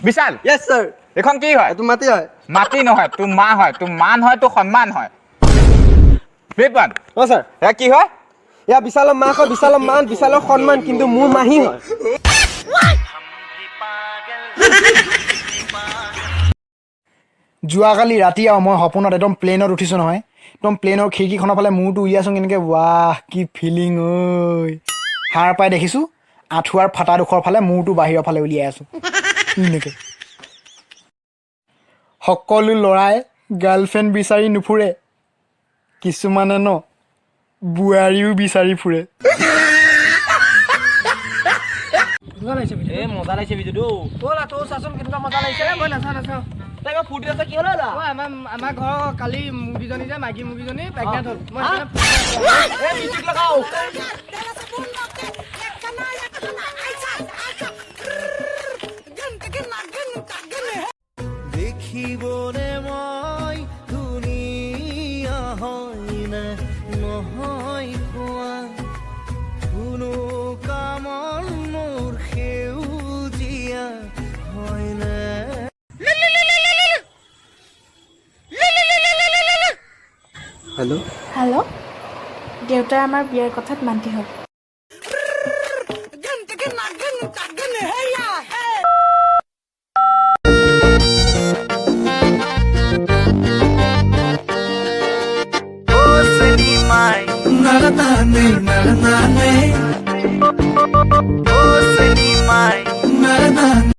বিশাল Yes sir. এখন কি হয় এইটো মাটি হয়। মাটি নহয় তোৰ মা হয় তোৰ মান হয় তোৰ সন্মান হয় বিপন অ স্যাৰ। এ কি হয় ইয়া বিশালৰ মাক হয় বিশালৰ মান বিশালৰ সন্মান কিন্তু মোৰ মাহী হয়। যোৱাকালি ৰাতি আৰু মই সপোনত একদম প্লেনত উঠিছোঁ নহয় একদম প্লেনৰ খিৰিকীখনৰ ফালে মূৰটো উলিয়াইছোঁ কেনেকৈ ৱাহ কি ফিলিং ঐ সাৰ পাই দেখিছোঁ আঁঠুৱাৰ ফাটা ডোখৰ ফালে মূৰটো বাহিৰৰ ফালে উলিয়াই আছোঁ এনেকৈ সকলো ল'ৰাই গাৰ্লফ্ৰেণ্ড বিচাৰি নুফুৰে কিছুমানে ন বোৱাৰীও বিচাৰি ফুৰে মজা লাগিছে ভিডিঅ'টো ব'লা তোৰ চাচোন কেনেকুৱা মজা লাগিছে মই নাচাওঁ তাই ফুৰ্তি আছে কি হ'ল আমাৰ ঘৰৰ কালি মুৰ্গীজনী যে মাইকী মুৰ্গীজনী প্ৰেগনেণ্ট হ'ল মই মিউজিক লগাও দেখিবনে মই ধুনীয়া হয় নে নহয় কোৱা কোনো কামৰ মোৰ সেউজীয়া হয় নে হেল্ল' দেউতাই আমাৰ বিয়াৰ কথাত মান্তি হ'ল